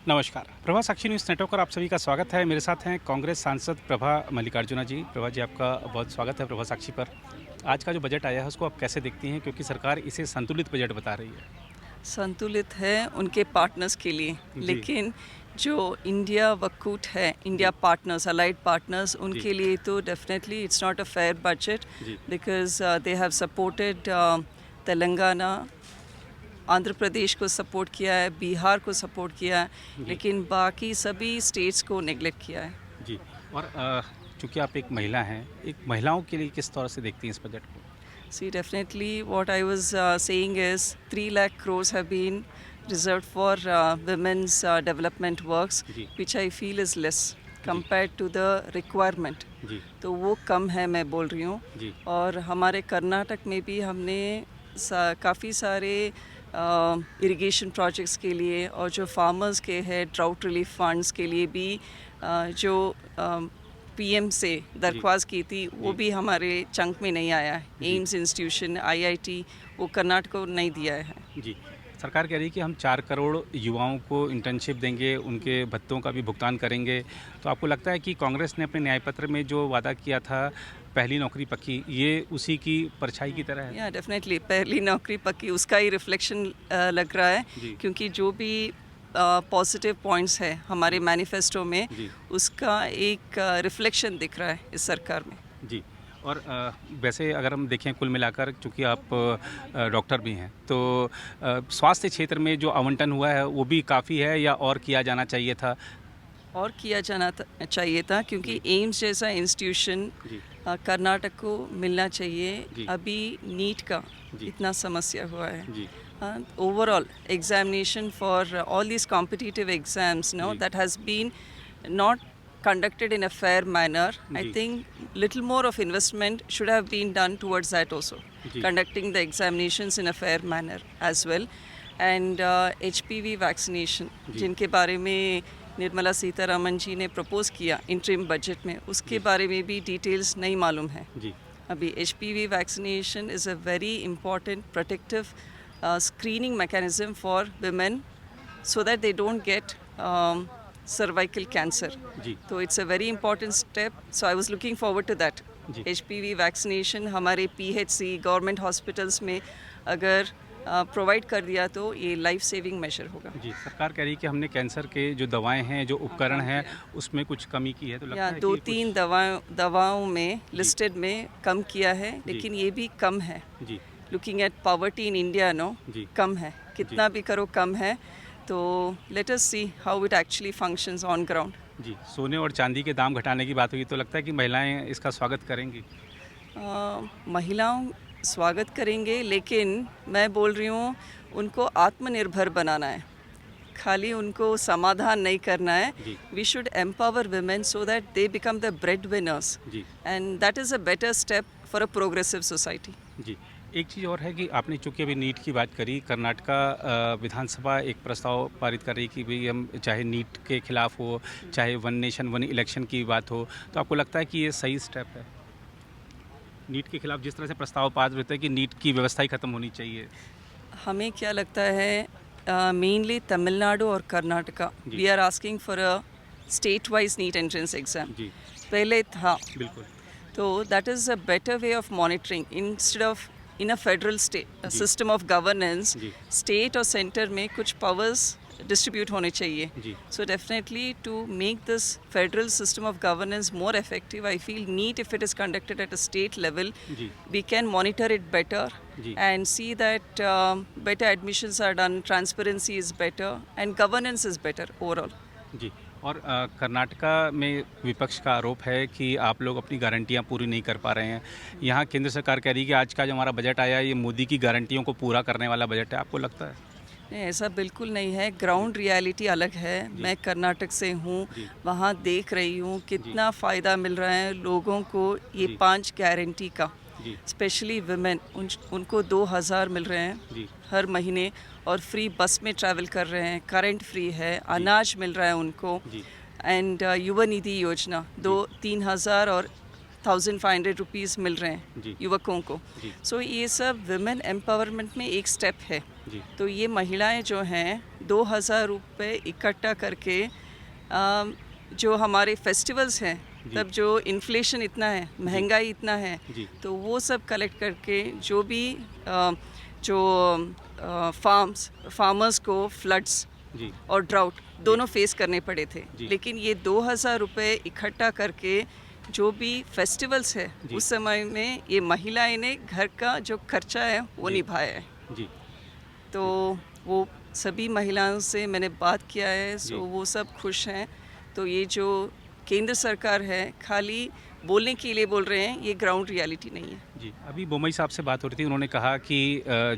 नमस्कार, प्रभा साक्षी news network पर आप सभी का स्वागत है। मेरे साथ हैं कांग्रेस सांसद प्रभा मल्लिकार्जुना जी। प्रभा जी, आपका बहुत स्वागत है प्रभा साक्षी पर। आज का जो बजट आया है उसको आप कैसे देखती हैं, क्योंकि सरकार इसे संतुलित बजट बता रही है? संतुलित है उनके पार्टनर्स के लिए, जी। लेकिन जो इंडिया वकूट है, इंडिया पार्टनर्स, अलाइड पार्टनर्स, जी। उनके लिए तो definitely it's not a fair budget जी। Because they have supported Telangana, Andhra Pradesh को सपोर्ट किया है, बिहार को सपोर्ट किया है, जी। लेकिन बाकी सभी स्टेट्स को नेग्लेक्ट किया है। जी। और चूँकि आप एक महिला हैं, एक महिलाओं के लिए किस तरह से देखती हैं इस बजट को? See, definitely what I was saying is 3 lakh crores have been reserved for women's development works, ji. which I feel is less compared to the requirement. जी। तो वो कम है, मैं बोल रही हूँ। जी। और हमारे कर्नाटक में भी हमने काफ़ी सारे इरिगेशन प्रोजेक्ट्स के लिए और जो फार्मर्स के हैं ड्राउट रिलीफ फंड्स के लिए भी जो पीएम से दरख्वास्त की थी, वो भी हमारे चंक में नहीं आया है। एम्स इंस्टीट्यूशन, आईआईटी, वो कर्नाटक को नहीं दिया है। जी। सरकार कह रही है कि हम 4 करोड़ युवाओं को इंटर्नशिप देंगे, उनके भत्तों का भी भुगतान करेंगे। तो आपको लगता है कि कांग्रेस ने अपने न्याय पत्र में जो वादा किया था, पहली नौकरी पक्की, ये उसी की परछाई की तरह है? या डेफिनेटली पहली नौकरी पक्की, उसका ही रिफ्लेक्शन लग रहा है। जी। क्योंकि जो भी पॉजिटिव पॉइंट्स है हमारे मैनिफेस्टो में, जी। उसका एक रिफ्लेक्शन दिख रहा है इस सरकार में। जी। और वैसे अगर हम देखें कुल मिलाकर, चूँकि आप डॉक्टर भी हैं, तो स्वास्थ्य क्षेत्र में जो आवंटन हुआ है वो भी काफ़ी है या और किया जाना चाहिए था? और किया जाना चाहिए था, क्योंकि एम्स जैसा इंस्टीट्यूशन जी। कर्नाटक को मिलना चाहिए। जी। अभी नीट का जी। इतना समस्या हुआ है। जी। Overall examination for all these competitive exams, no, ji. that has been not conducted in a fair manner. I ji. think little more of investment should have been done towards that also, ji. conducting the examinations in a fair manner as well. And HPV vaccination, जी। जिनके बारे में निर्मला सीतारमन जी ने propose किया interim budget में, उसके बारे में भी डिटेल्स नहीं मालूम है जी। अभी। HPV vaccination is a very important protective screening mechanism for women so that they don't get cervical cancer. जी। So it's a very important step. So I was looking forward to that. जी। HPV vaccination हमारे PHC government hospitals में अगर provide कर दिया तो ये life saving major होगा। जी। सरकार कह रही है कि हमने कैंसर के जो दवाएं हैं, जो उपकरण हैं, उसमें कुछ कमी की है, तो लगता या है 2-3 दवाओं में लिस्टेड में कम किया है, लेकिन ये भी कम है। जी। Looking at poverty in India, no, जी। कम है, कितना भी करो कम है। तो let us see how it actually functions on ground. जी। सोने और चांदी के दाम घटाने की बात हुई, तो लगता है कि महिलाएं इसका स्वागत करेंगी? महिलाओं स्वागत करेंगे, लेकिन मैं बोल रही हूँ उनको आत्मनिर्भर बनाना है, खाली उनको समाधान नहीं करना है। जी। We should empower women so that they become the bread winners, जी। And that is a better step for a progressive society. जी। एक चीज़ और है कि आपने चूँकि अभी नीट की बात करी, कर्नाटका विधानसभा एक प्रस्ताव पारित कर रही कि भाई हम चाहे नीट के खिलाफ हो, चाहे वन नेशन वन इलेक्शन की बात हो, तो आपको लगता है कि ये सही स्टेप है? नीट के खिलाफ जिस तरह से प्रस्ताव पारित होता है कि नीट की व्यवस्था ही खत्म होनी चाहिए। हमें क्या लगता है, मेनली तमिलनाडु और कर्नाटका, जी। We are asking for a state wise NEET entrance exam. जी। पहले था, बिल्कुल। तो that is a better way of monitoring instead of in a federal state system of governance. जी। स्टेट और सेंटर में कुछ पावर्स डिस्ट्रीब्यूट होने चाहिए। जी। So definitely to make this federal system of governance more effective, I feel NEET, if it is conducted at a state level, ji. we can monitor it better ji. and see that better admissions are done, transparency is better, and governance is better overall. जी। और कर्नाटका में विपक्ष का आरोप है कि आप लोग अपनी गारंटियां पूरी नहीं कर पा रहे हैं। यहाँ केंद्र सरकार कह रही है कि आज का जो हमारा बजट आया है, ये मोदी की गारंटियों को पूरा करने वाला बजट है। आपको लगता है? नहीं, ऐसा बिल्कुल नहीं है। ग्राउंड रियलिटी अलग है। मैं कर्नाटक से हूँ, जी। वहाँ देख रही हूँ कितना फ़ायदा मिल रहा है लोगों को ये जी। 5 गारंटी का। जी। स्पेशली वुमेन, उनको 2000 मिल रहे हैं जी। हर महीने, और फ्री बस में ट्रैवल कर रहे हैं, करंट फ्री है, अनाज मिल रहा है उनको। जी। एंड युवा निधि योजना 2-3 हज़ार और 1500 रुपीज़ मिल रहे हैं जी। युवकों को। जी। सो ये सब विमेन एम्पावरमेंट में एक स्टेप है। जी। तो ये महिलाएं जो हैं 2000 रुपये इकट्ठा करके जो हमारे फेस्टिवल्स हैं जी। तब जो इन्फ्लेशन इतना है, महंगाई इतना है, जी। तो वो सब कलेक्ट करके जो भी जो फार्मर्स को फ्लड्स जी। और ड्राउट दोनों फेस करने पड़े थे, जी। लेकिन ये 2000 रुपये इकट्ठा करके जो भी फेस्टिवल्स है जी। उस समय में ये महिलाएं ने घर का जो खर्चा है वो जी। निभाया है। जी। तो वो सभी महिलाओं से मैंने बात किया है, जी। सो वो सब खुश हैं। तो ये जो केंद्र सरकार है खाली बोलने के लिए बोल रहे हैं, ये ग्राउंड रियलिटी नहीं है। जी, अभी बोमई साहब से बात हो रही थी, उन्होंने कहा कि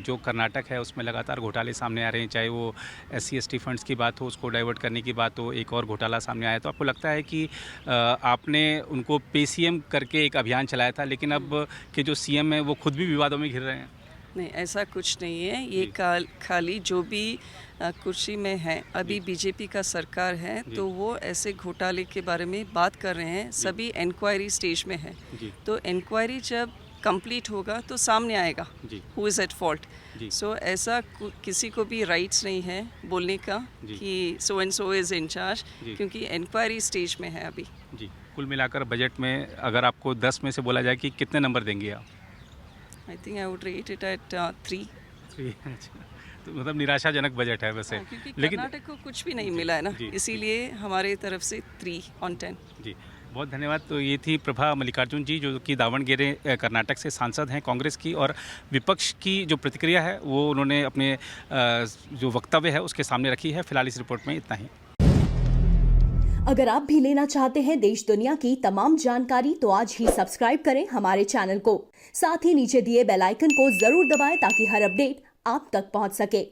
जो कर्नाटक है उसमें लगातार घोटाले सामने आ रहे हैं, चाहे वो SC/ST फंड्स की बात हो, उसको डाइवर्ट करने की बात हो, एक और घोटाला सामने आया। तो आपको लगता है कि आपने उनको PCM करके एक अभियान चलाया था, लेकिन अब के जो CM हैं वो खुद भी विवादों में घिर रहे हैं? नहीं, ऐसा कुछ नहीं है। ये जी। खाली जो भी कुर्सी में है अभी जी। बीजेपी का सरकार है, जी। तो वो ऐसे घोटाले के बारे में बात कर रहे हैं। सभी इंक्वायरी स्टेज में है। जी। तो इंक्वायरी जब कंप्लीट होगा तो सामने आएगा जी। Who is at fault. जी। सो ऐसा किसी को भी राइट्स नहीं है बोलने का जी। कि so and so is in charge, जी। क्योंकि इंक्वायरी स्टेज में है अभी। जी, कुल मिलाकर बजट में अगर आपको 10 में से बोला जाए कि कितने नंबर देंगे आप? I think I would rate it at 3। अच्छा, तो मतलब निराशाजनक बजट है वैसे। क्योंकि लेकिन कर्नाटक को कुछ भी नहीं जी। मिला है ना, जी। इसीलिए हमारे तरफ से 3 on 10। जी, बहुत धन्यवाद। तो ये थी प्रभा मल्लिकार्जुन जी, जो कि दावणगेरे कर्नाटक से सांसद हैं कांग्रेस की, और विपक्ष की जो प्रतिक्रिया है वो उन्होंने अपने जो वक्तव्य है उसके सामने रखी है। फिलहाल इस रिपोर्ट में इतना ही। अगर आप भी लेना चाहते हैं देश दुनिया की तमाम जानकारी तो आज ही सब्सक्राइब करें हमारे चैनल को। साथ ही नीचे दिए बेल आइकन को जरूर दबाएं ताकि हर अपडेट आप तक पहुंच सके।